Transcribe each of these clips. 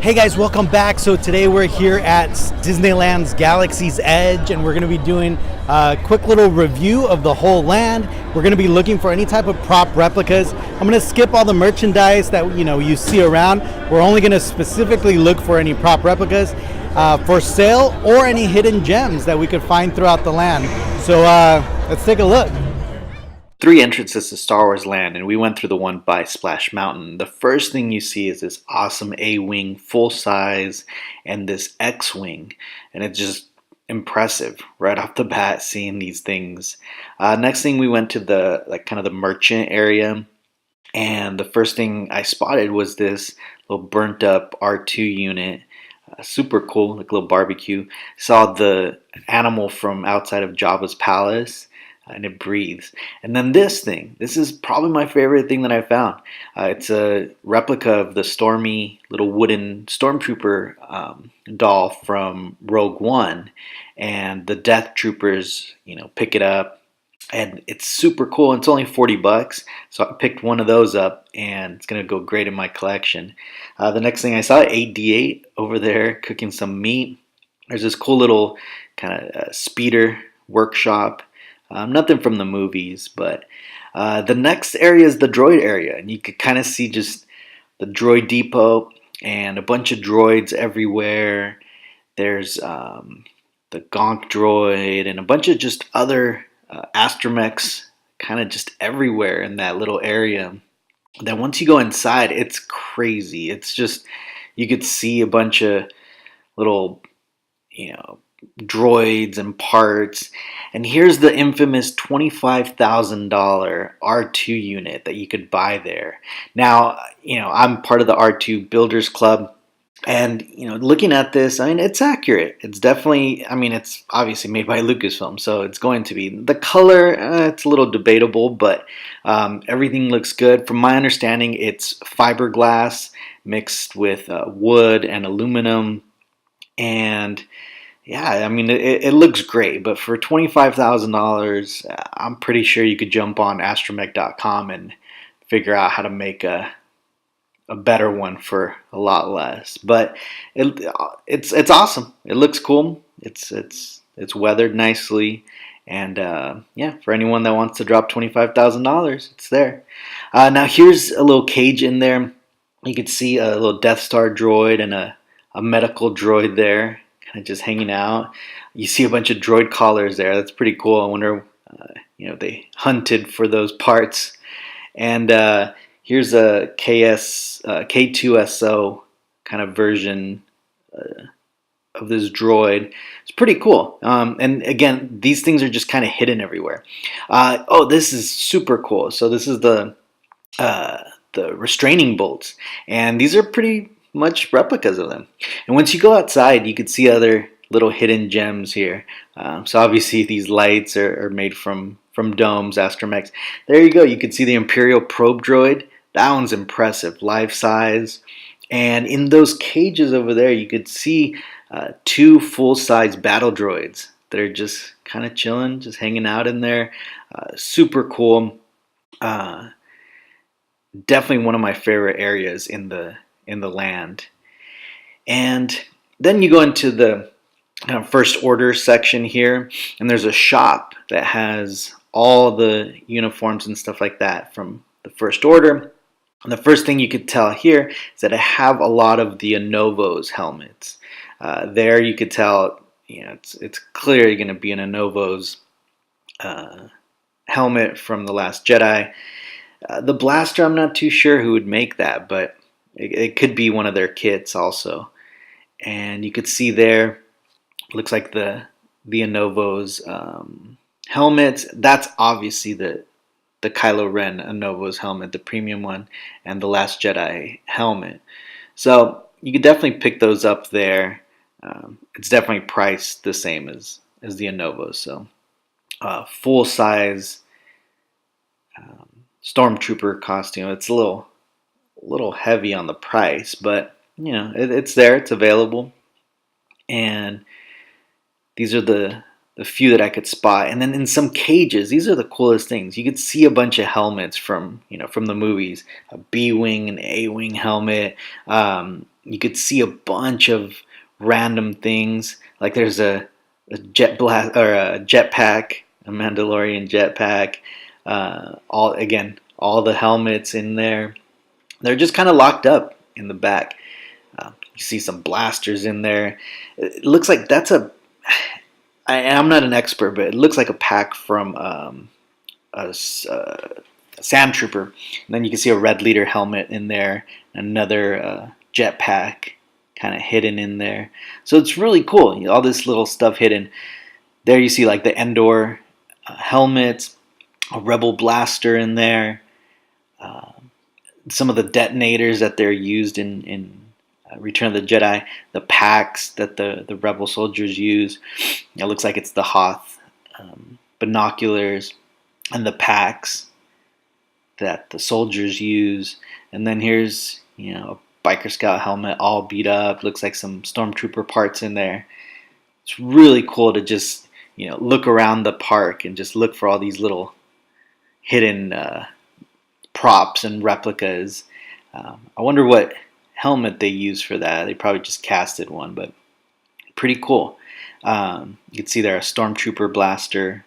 Hey guys, welcome back. So today we're here at Disneyland's Galaxy's Edge, and we're going to be doing a quick little review of the whole land. We're going to be looking for any type of prop replicas. I'm going to skip all the merchandise that you see around. We're only going to specifically look for any prop replicas for sale or any hidden gems that we could find throughout the land. So let's take a look. 3 entrances to Star Wars Land, and we went through the one by Splash Mountain. The first thing you see is this awesome A-Wing full size and this X-Wing, and it's just impressive right off the bat seeing these things. Next thing, we went to the kind of the merchant area, and the first thing I spotted was this little burnt up R2 unit. Super cool, like a little barbecue. Saw the animal from outside of Jabba's palace, and it breathes. And then this is probably my favorite thing that I found. It's a replica of the Stormy little wooden stormtrooper doll from Rogue One, and the Death Troopers, pick it up, and it's super cool. It's only $40, so I picked one of those up, and it's gonna go great in my collection. The next thing I saw, 8D8 over there cooking some meat. There's this cool little kind of speeder workshop. Nothing from the movies, but the next area is the droid area, and you could kind of see just the droid depot and a bunch of droids everywhere. There's the Gonk droid and a bunch of just other astromechs kind of just everywhere in that little area. Then once you go inside, it's crazy. It's just, you could see a bunch of little, droids and parts. And here's the infamous $25,000 R2 unit that you could buy there. Now, I'm part of the R2 Builders Club, and looking at this, it's accurate. It's definitely, it's obviously made by Lucasfilm, so it's going to be. The color, it's a little debatable, but everything looks good. From my understanding, it's fiberglass mixed with wood and aluminum, and yeah, it looks great, but for $25,000, I'm pretty sure you could jump on astromech.com and figure out how to make a better one for a lot less. But it's awesome. It looks cool. It's weathered nicely, and for anyone that wants to drop $25,000, it's there. Now here's a little cage in there. You can see a little Death Star droid and a medical droid there, just hanging out. You see a bunch of Droid Collars there. That's pretty cool. I wonder, they hunted for those parts. And here's a K2SO kind of version of this droid. It's pretty cool. And again, these things are just kind of hidden everywhere. This is super cool. So this is the restraining bolts, and these are pretty much replicas of them. And once you go outside, you could see other little hidden gems here. So obviously these lights are made from domes, astromechs. There you go. You can see the Imperial probe droid. That one's impressive, life size. And in those cages over there, you could see 2 full-size battle droids that are just kind of chilling, just hanging out in there. Super cool. Definitely one of my favorite areas in the land. And then you go into the kind of first order section here, and there's a shop that has all the uniforms and stuff like that from the first order. And the first thing you could tell here is that I have a lot of the Anovo's helmets. There you could tell, it's clearly going to be an Anovo's helmet from The Last Jedi. The blaster, I'm not too sure who would make that, but it could be one of their kits also. And you could see there, looks like the Anovo's helmets. That's obviously the Kylo Ren Anovo's helmet, the premium one, and the Last Jedi helmet. So you could definitely pick those up there. It's definitely priced the same as the Anovo. So full size stormtrooper costume. It's a little heavy on the price, but it's there, it's available. And these are the few that I could spot. And then in some cages, these are the coolest things. You could see a bunch of helmets from the movies, a B-wing, an A-wing helmet, You could see a bunch of random things. Like there's a jet blast or a jetpack, a Mandalorian jetpack. All the helmets in there. They're just kind of locked up in the back. You see some blasters in there. It looks like that's I'm not an expert, but it looks like a pack from a sand trooper. And then you can see a red leader helmet in there, another jetpack kind of hidden in there. So it's really cool. You know, all this little stuff hidden. There you see like the Endor helmet, a rebel blaster in there, uh, some of the detonators that they're used in Return of the Jedi, the packs that the rebel soldiers use. It looks like it's the Hoth binoculars and the packs that the soldiers use. And then here's, you know, a biker scout helmet all beat up. Looks like some stormtrooper parts in there. It's really cool to just, you know, look around the park and just look for all these little hidden props and replicas. I wonder what helmet they use for that. They probably just casted one, but pretty cool. You can see there a stormtrooper blaster,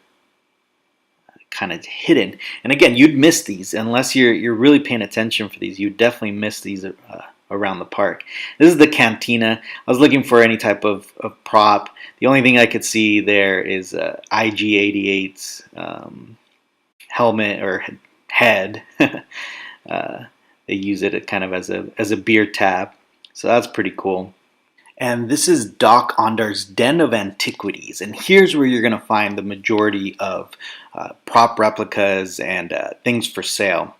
kind of hidden. And again, you'd miss these unless you're really paying attention for these. You definitely miss these around the park. This is the cantina. I was looking for any type of prop. The only thing I could see there is IG-88's helmet or head. They use it kind of as a beer tap, so that's pretty cool. And this is Doc Ondar's Den of Antiquities, and here's where you're going to find the majority of prop replicas and things for sale.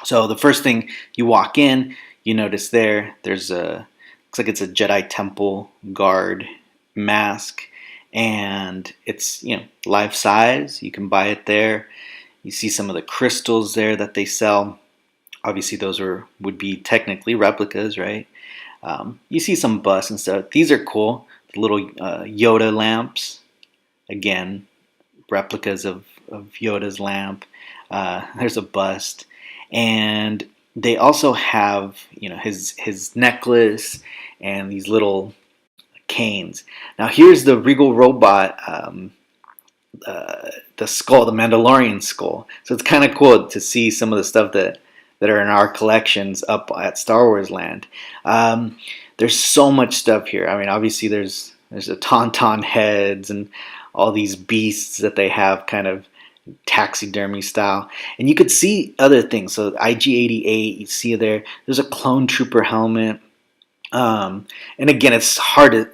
So the first thing you walk in, you notice there's looks like it's a Jedi Temple guard mask, and it's, you know, life size. You can buy it there. You see some of the crystals there that they sell. Obviously, those would be technically replicas, right? You see some busts and stuff. These are cool. The little Yoda lamps. Again, replicas of Yoda's lamp. There's a bust. And they also have, you know, his necklace and these little canes. Now, here's the Regal Robot, the skull, the Mandalorian skull. So it's kind of cool to see some of the stuff that are in our collections up at Star Wars Land. There's so much stuff here. I mean, obviously there's a tauntaun heads and all these beasts that they have kind of taxidermy style. And you could see other things. So IG-88, you see there's a clone trooper helmet. And again, it's hard to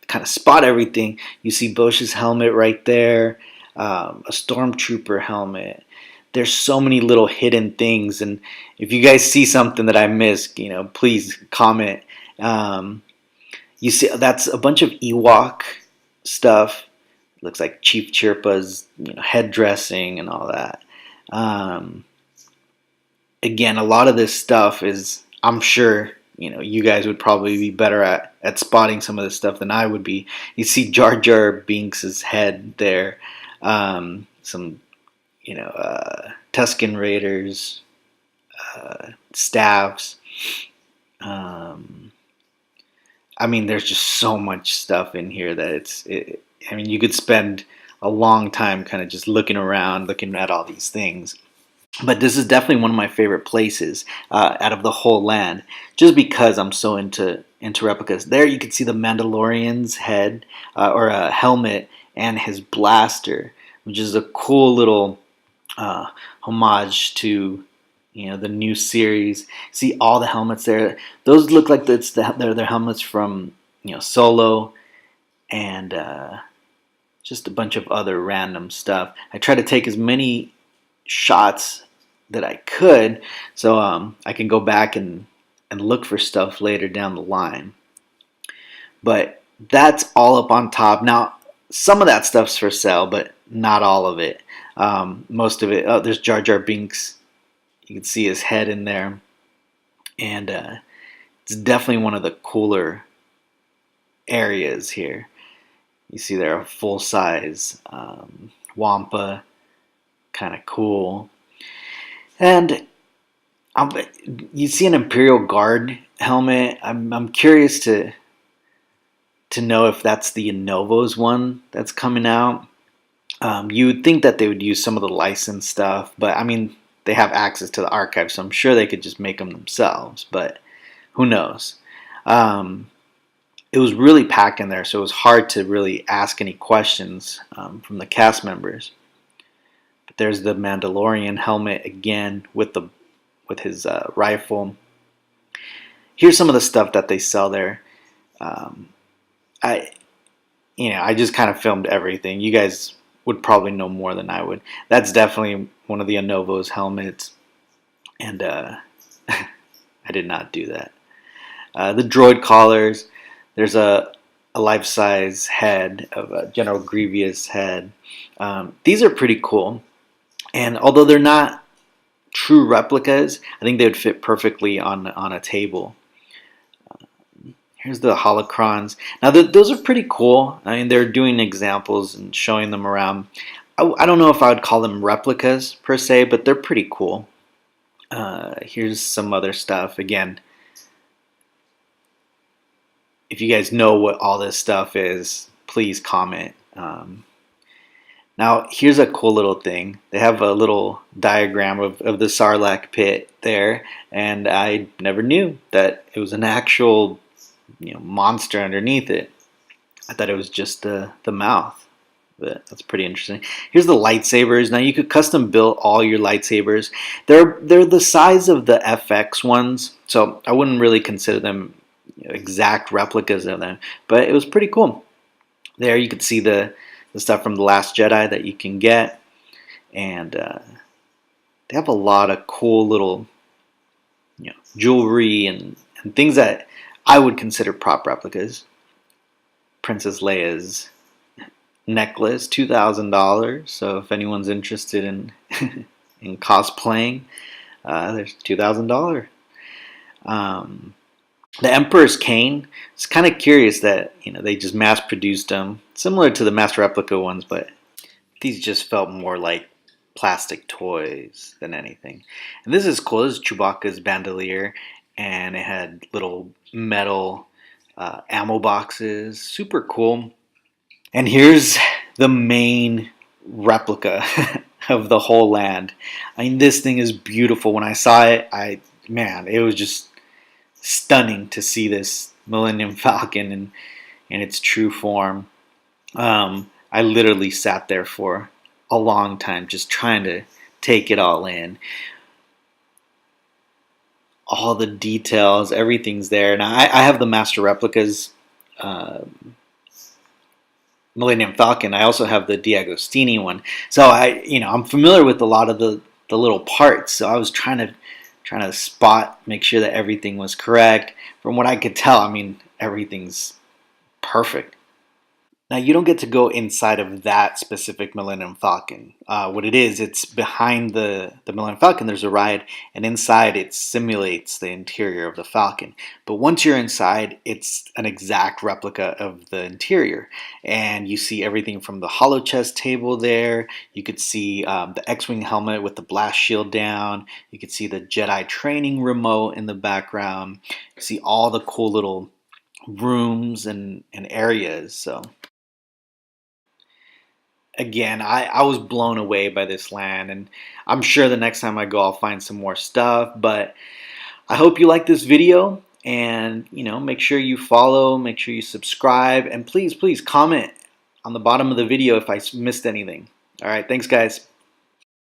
kind of spot everything. You see Bosch's helmet right there, a stormtrooper helmet. There's so many little hidden things, and if you guys see something that I missed, you know, please comment. You see, that's a bunch of Ewok stuff. Looks like Chief Chirpa's, you know, head dressing and all that. Again, a lot of this stuff is, I'm sure, you know, you guys would probably be better at spotting some of this stuff than I would be. You see Jar Jar Binks' head there. Some, you know, Tusken Raiders, staffs. I mean, there's just so much stuff in here that I mean, you could spend a long time kind of just looking around, looking at all these things. But this is definitely one of my favorite places out of the whole land, just because I'm so into replicas. There you can see the Mandalorian's head or a helmet and his blaster, which is a cool little homage to, you know, the new series. See all the helmets there. Those look like they're helmets from, you know, Solo and just a bunch of other random stuff. I try to take as many shots that I could so I can go back and look for stuff later down the line. But that's all up on top. Now, some of that stuff's for sale, but not all of it. Most of it, there's Jar Jar Binks. You can see his head in there. And it's definitely one of the cooler areas here. You see there a full-size Wampa, kind of cool. And you see an Imperial Guard helmet. I'm curious to know if that's the Innovo's one that's coming out. You would think that they would use some of the licensed stuff, but I mean, they have access to the archive, so I'm sure they could just make them themselves, but who knows. It was really packed in there, so it was hard to really ask any questions from the cast members. But there's the Mandalorian helmet again with his rifle. Here's some of the stuff that they sell there. I just kind of filmed everything. You guys would probably know more than I would. That's definitely one of the Innovo's helmets, and I did not do that. The Droid Collars. There's a life-size head of a General Grievous head. These are pretty cool, and although they're not true replicas, I think they would fit perfectly on a table. Here's the holocrons. Now those are pretty cool. I mean, they're doing examples and showing them around. I don't know if I would call them replicas per se, but they're pretty cool. Here's some other stuff. Again, if you guys know what all this stuff is, please comment. Now here's a cool little thing. They have a little diagram of the Sarlacc Pit there, and I never knew that it was an actual monster underneath it. I thought it was just the mouth, but that's pretty interesting. Here's the lightsabers. Now you could custom build all your lightsabers. They're the size of the FX ones, so I wouldn't really consider them exact replicas of them, but it was pretty cool. There you could see the stuff from The Last Jedi that you can get, and they have a lot of cool little jewelry and things that I would consider prop replicas. Princess Leia's necklace, $2,000. So if anyone's interested in in cosplaying, there's $2,000. The Emperor's cane. It's kind of curious that they just mass produced them, similar to the master replica ones, but these just felt more like plastic toys than anything. And this is cool. This is Chewbacca's bandolier, and it had little metal ammo boxes. Super cool. And here's the main replica of the whole land. I mean, this thing is beautiful. When I saw it, it was just stunning to see this Millennium Falcon in its true form. I literally sat there for a long time just trying to take it all in. All the details, everything's there. Now I have the master replicas Millennium Falcon. I also have the D'Agostini one, so I'm familiar with a lot of the little parts. So I was trying to make sure that everything was correct. From what I could tell, I mean, everything's perfect. Now, you don't get to go inside of that specific Millennium Falcon. What it is, it's behind the Millennium Falcon, there's a ride, and inside it simulates the interior of the Falcon. But once you're inside, it's an exact replica of the interior. And you see everything from the holo chest table there. You could see the X-Wing helmet with the blast shield down. You could see the Jedi training remote in the background. You see all the cool little rooms and areas. So again, I was blown away by this land, and I'm sure the next time I go I'll find some more stuff. But I hope you like this video, and make sure you follow, make sure you subscribe, and please comment on the bottom of the video if I missed anything. All right, thanks guys.